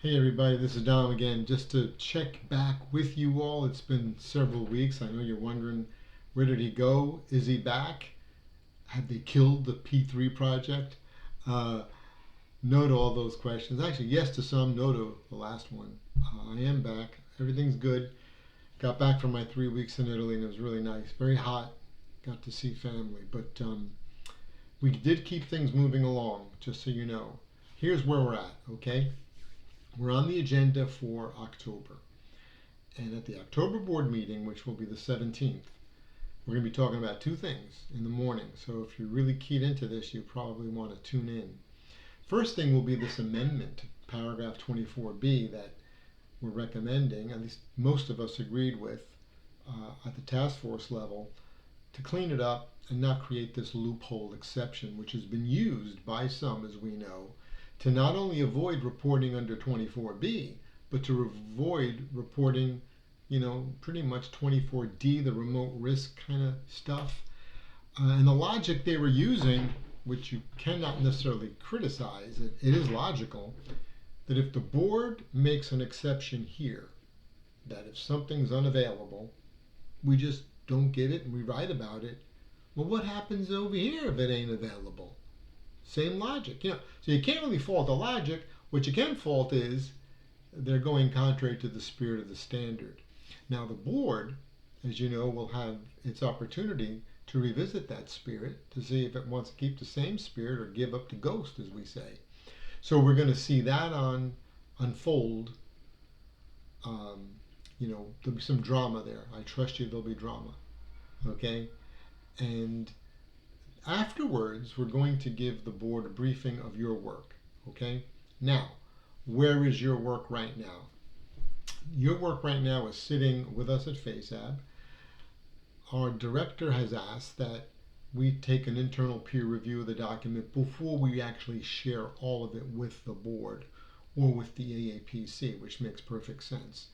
Hey everybody, this is Dom again. Just to check back with you all. It's been several weeks. I know you're wondering, where did he go? Is he back? Have they killed the P3 project? Uh, no to all those questions. Actually, yes to some, no to the last one. I am back. Everything's good. Got back from my 3 weeks in Italy and it was really nice. Very hot. Got to see family. But we did keep things moving along, just so you know. Here's where we're at, okay? We're on the agenda for October. And at the October board meeting, which will be the 17th, we're going to be talking about two things in the morning. So if you're really keyed into this, you probably want to tune in. First thing will be this amendment to paragraph 24B that we're recommending, at least most of us agreed with at the task force level, to clean it up and not create this loophole exception, which has been used by some, as we know, to not only avoid reporting under 24B, but to avoid reporting, pretty much 24D, the remote risk kind of stuff. And the logic they were using, which you cannot necessarily criticize, it is logical, that if the board makes an exception here, that if something's unavailable, we just don't get it and we write about it. Well, what happens over here if it ain't available? Same logic, So you can't really fault the logic. What you can fault is they're going contrary to the spirit of the standard. Now the board, as you know, will have its opportunity to revisit that spirit to see if it wants to keep the same spirit or give up the ghost, as we say. So we're going to see that unfold. There'll be some drama there. I trust you. There'll be drama. Okay, and afterwards, we're going to give the board a briefing of your work, okay? Now, where is your work right now? Your work right now is sitting with us at FASAB. Our director has asked that we take an internal peer review of the document before we actually share all of it with the board or with the AAPC, which makes perfect sense.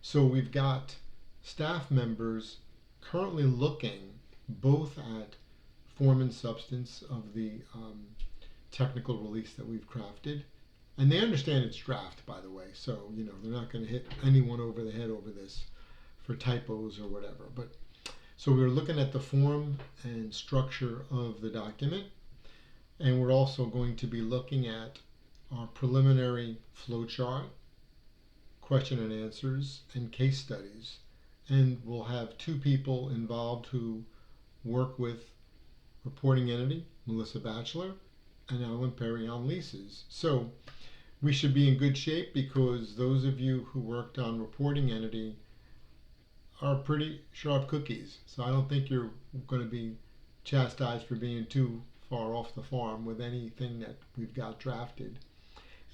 So we've got staff members currently looking both at form and substance of the technical release that we've crafted. And they understand it's draft, by the way, so they're not going to hit anyone over the head over this for typos or whatever. But so we're looking at the form and structure of the document, and we're also going to be looking at our preliminary flowchart, question and answers, and case studies. And we'll have two people involved who work with reporting entity, Melissa Batchelor, and Alan Perry on leases. So we should be in good shape because those of you who worked on reporting entity are pretty sharp cookies. So I don't think you're going to be chastised for being too far off the farm with anything that we've got drafted.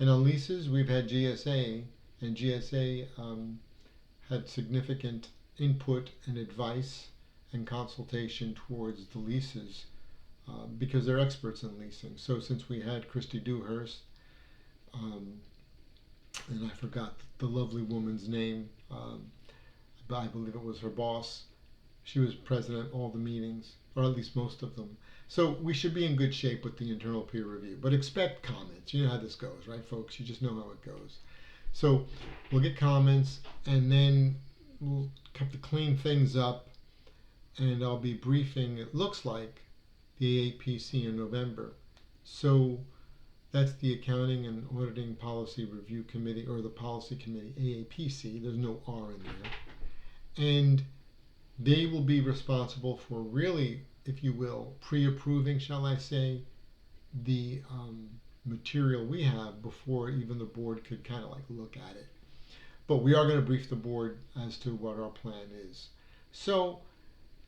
And on leases, we've had GSA, and GSA had significant input and advice and consultation towards the leases because they're experts in leasing. So since we had Christy Dewhurst, and I forgot the lovely woman's name, but I believe it was her boss, she was president at all the meetings, or at least most of them. So we should be in good shape with the internal peer review, but expect comments. You know how this goes, right, folks? You just know how it goes. So we'll get comments, and then we'll have to clean things up, and I'll be briefing, it looks like, the AAPC in November. So that's the Accounting and Auditing Policy Review Committee, or the Policy Committee, AAPC. There's no R in there. And they will be responsible for really, if you will, pre-approving, shall I say, the material we have before even the board could kind of like look at it. But we are going to brief the board as to what our plan is. So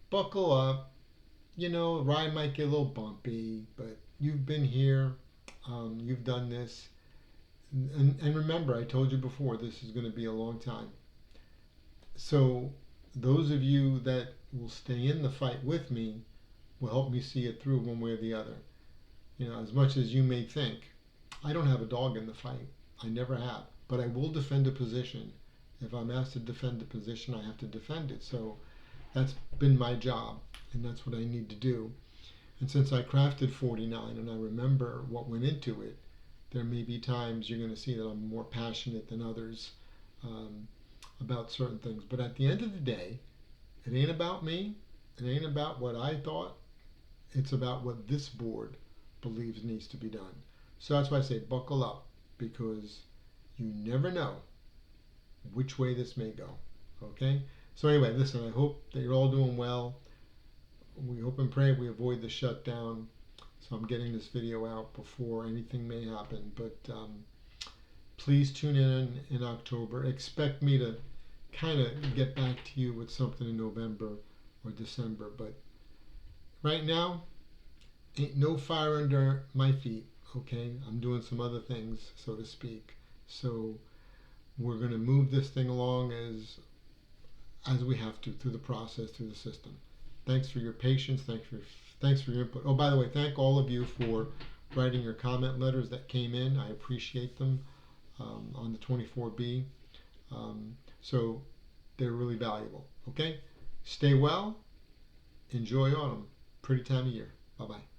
buckle up. The ride might get a little bumpy, but you've been here, you've done this. And remember, I told you before, this is going to be a long time. So those of you that will stay in the fight with me will help me see it through one way or the other. As much as you may think, I don't have a dog in the fight. I never have. But I will defend a position. If I'm asked to defend a position, I have to defend it. So that's been my job, and that's what I need to do. And since I crafted 49 and I remember what went into it, there may be times you're going to see that I'm more passionate than others um, about certain things. But at the end of the day, it ain't about me. It ain't about what I thought. It's about what this board believes needs to be done. So that's why I say buckle up, because you never know which way this may go. Okay? So anyway, listen, I hope that you're all doing well. We hope and pray we avoid the shutdown. So I'm getting this video out before anything may happen. But please tune in October. Expect me to kind of get back to you with something in November or December. But right now, ain't no fire under my feet. Okay? I'm doing some other things, so to speak. So we're going to move this thing along as we have to, through the process, through the system. Thanks for your patience. Thanks for your input. Oh, by the way, thank all of you for writing your comment letters that came in. I appreciate them on the 24B. So they're really valuable. Okay? Stay well. Enjoy autumn. Pretty time of year. Bye-bye.